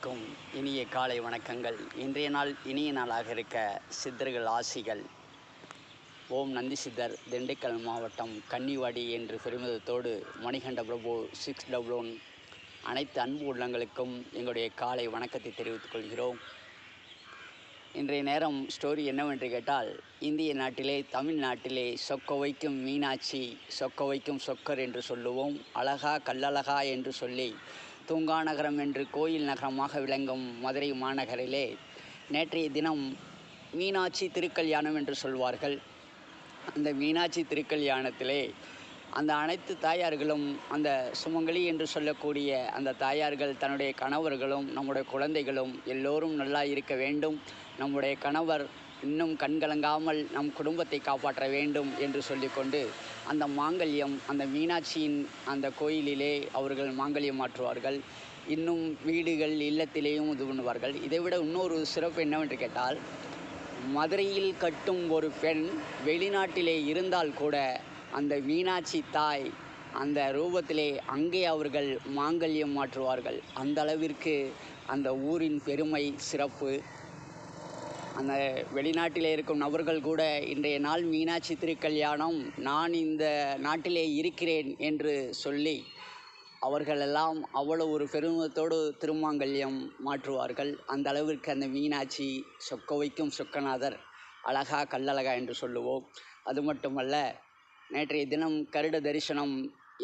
அனைவருக்கும் இனிய காலை வணக்கங்கள். இன்றைய நாள் இனிய நாளாக இருக்க சித்தர்கள் ஆசிகள். ஓம் நந்தி சித்தர், திண்டுக்கல் மாவட்டம் கன்னிவாடி என்று பெருமிதத்தோடு மணிகண்ட பிரபு 611 அனைத்து அன்பு உள்ளங்களுக்கும் எங்களுடைய காலை வணக்கத்தை தெரிவித்துக் கொள்கிறோம். இன்றைய நேரம் ஸ்டோரி என்னவென்று கேட்டால், இந்திய நாட்டிலே தமிழ்நாட்டிலே சொக்க வைக்கும் மீனாட்சி, சொக்க வைக்கும் சொக்கர் என்று சொல்லுவோம். அழகா கல்லழகா என்று சொல்லி தூங்கா நகரம் என்று கோயில் நகரமாக விளங்கும் மதுரை மாநகரிலே நேற்றைய தினம் மீனாட்சி திருக்கல்யாணம் என்று சொல்வார்கள். அந்த மீனாட்சி திருக்கல்யாணத்திலே அந்த அனைத்து தாயார்களும், அந்த சுமங்கலி என்று சொல்லக்கூடிய அந்த தாயார்கள் தன்னுடைய கணவர்களும் நம்முடைய குழந்தைகளும் எல்லோரும் நல்லா இருக்க வேண்டும், நம்முடைய கணவர் இன்னும் கண்கலங்காமல் நம் குடும்பத்தை காப்பாற்ற வேண்டும் என்று சொல்லிக்கொண்டு அந்த மாங்கல்யம், அந்த மீனாட்சியின் அந்த கோயிலிலே அவர்கள் மாங்கல்யம் மாற்றுவார்கள். இன்னும் வீடுகள் இல்லத்திலேயும் இது பண்ணுவார்கள். இதைவிட இன்னொரு சிறப்பு என்னவென்று கேட்டால், மதுரையில் கட்டும் ஒரு பெண் வெளிநாட்டிலே இருந்தால் கூட அந்த மீனாட்சி தாய் அந்த ரூபத்திலே அங்கே அவர்கள் மாங்கல்யம் மாற்றுவார்கள். அந்த அளவிற்கு அந்த ஊரின் பெருமை சிறப்பு. அந்த வெளிநாட்டிலே இருக்கும் நபர்கள் கூட இன்றைய நாள் மீனாட்சி திருக்கல்யாணம், நான் இந்த நாட்டிலே இருக்கிறேன் என்று சொல்லி அவர்களெல்லாம் அவ்வளோ ஒரு பெருமிதத்தோடு திருமாங்கல்யம் மாற்றுவார்கள். அந்த அளவிற்கு அந்த மீனாட்சி சொக்க வைக்கும் சொக்கநாதர், அழகா கல்லழகா என்று சொல்லுவோம். அது மட்டுமல்ல, நேற்றைய தினம் கருட தரிசனம்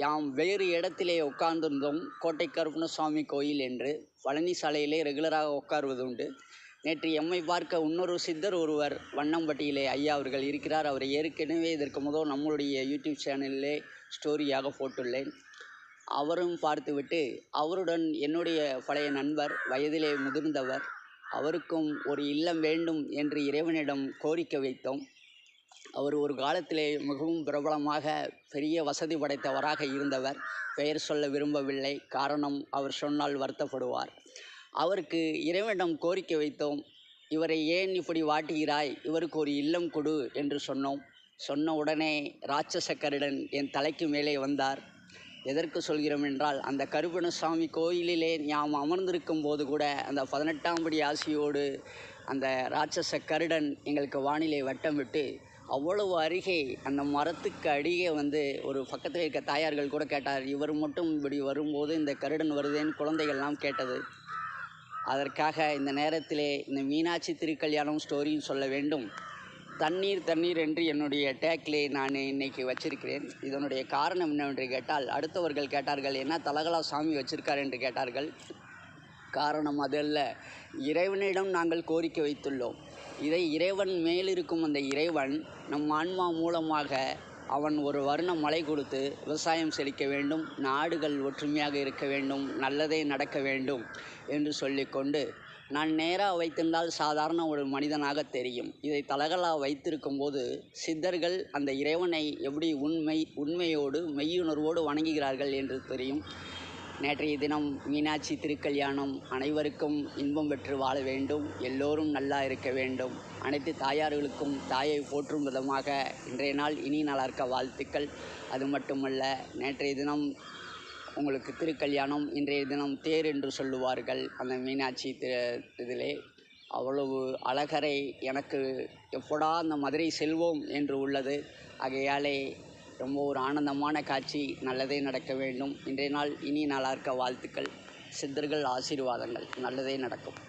யாம் வேறு இடத்திலே உட்கார்ந்திருந்தோம். கோட்டை கருப்பணசுவாமி கோயில் என்று பழனி சாலையிலே ரெகுலராக உட்காருவதுண்டு. நேற்று எம்மை பார்க்க இன்னொரு சித்தர் ஒருவர் வண்ணம்பட்டியிலே ஐயா அவர்கள் இருக்கிறார். அவரை ஏற்கனவே இதற்கு முதல் நம்மளுடைய யூடியூப் சேனலிலே ஸ்டோரியாக போட்டுள்ளேன். அவரும் பார்த்துவிட்டு அவருடன் என்னுடைய பழைய நண்பர், வயதிலே முதிர்ந்தவர், அவருக்கும் ஒரு இல்லம் வேண்டும் என்று இறைவனிடம் கோரிக்கை வைத்தோம். அவர் ஒரு காலத்திலே மிகவும் பிரபலமாக பெரிய வசதி படைத்தவராக இருந்தவர். பெயர் சொல்ல விரும்பவில்லை, காரணம் அவர் சொன்னால் வருத்தப்படுவார். அவருக்கு இறைவனிடம் கோரிக்கை வைத்தோம். இவரை ஏன் இப்படி வாட்டுகிறாய், இவருக்கு ஒரு இல்லம் கொடு என்று சொன்னோம். சொன்ன உடனே ராட்சச கருடன் என் தலைக்கு மேலே வந்தார். எதற்கு சொல்கிறோம் என்றால், அந்த கருப்பணசுவாமி கோயிலிலே நாம் அமர்ந்திருக்கும் போது கூட அந்த 18ஆம் படி ஆசியோடு அந்த ராட்சச கருடன் எங்களுக்கு வானிலை வட்டமிட்டு அவ்வளவு அருகே அந்த மரத்துக்கு அடியே வந்து ஒரு பக்கத்தில் இருக்க தாயார்கள் கூட கேட்டார், இவர் மட்டும் இப்படி வரும்போது இந்த கருடன் வருதேன்னு குழந்தைகள்லாம் கேட்டது. அதற்காக இந்த நேரத்திலே இந்த மீனாட்சி திருக்கல்யாணம் ஸ்டோரியும் சொல்ல வேண்டும். தண்ணீர் தண்ணீர் என்று என்னுடைய டேக்லே நான் இன்றைக்கி வச்சிருக்கிறேன். இதனுடைய காரணம் என்னவென்று கேட்டால், அடுத்தவர்கள் கேட்டார்கள், என்ன தலகலா சாமி வச்சிருக்கார் என்று கேட்டார்கள். காரணம் அதல்ல, இறைவனிடம் நாங்கள் கோரிக்கை வைத்துள்ளோம். இதை இறைவன் மேலிருக்கும் அந்த இறைவன் நம் ஆன்மா மூலமாக அவன் ஒரு வர்ண மழை கொடுத்து விவசாயம் செழிக்க வேண்டும், நாடுகள் ஒற்றுமையாக இருக்க வேண்டும், நல்லதே நடக்க வேண்டும் என்று சொல்லிக்கொண்டு, நான் நேராக வைத்திருந்தால் சாதாரண ஒரு மனிதனாக தெரியும். இதை தலகலா வைத்திருக்கும் போது சித்தர்கள் அந்த இறைவனை எப்படி உண்மையோடு மெய்யுணர்வோடு வணங்குகிறார்கள் என்று தெரியும். நேற்றைய தினம் மீனாட்சி திருக்கல்யாணம் அனைவருக்கும் இன்பம் பெற்று வாழ வேண்டும், எல்லோரும் நல்லா இருக்க வேண்டும். அனைத்து தாயார்களுக்கும் தாயை போற்றும் விதமாக இன்றைய நாள் இனிய நாளாக இருக்க வாழ்த்துக்கள். அது மட்டுமல்ல, நேற்றைய தினம் உங்களுக்கு திருக்கல்யாணம், இன்றைய தினம் தேர் என்று சொல்லுவார்கள். அந்த மீனாட்சி இதிலே அவ்வளவு அழகரை எனக்கு எப்படா அந்த மதுரை செல்வோம் என்று உள்ளது. ஆகையாலே ரொம்ப ஒரு ஆனந்தமான காட்சி, நல்லதே நடக்க வேண்டும். இன்றைய நாள் இனிய நாளாக இருக்க வாழ்த்துக்கள். சித்தர்கள் ஆசீர்வாதங்கள், நல்லதே நடக்கும்.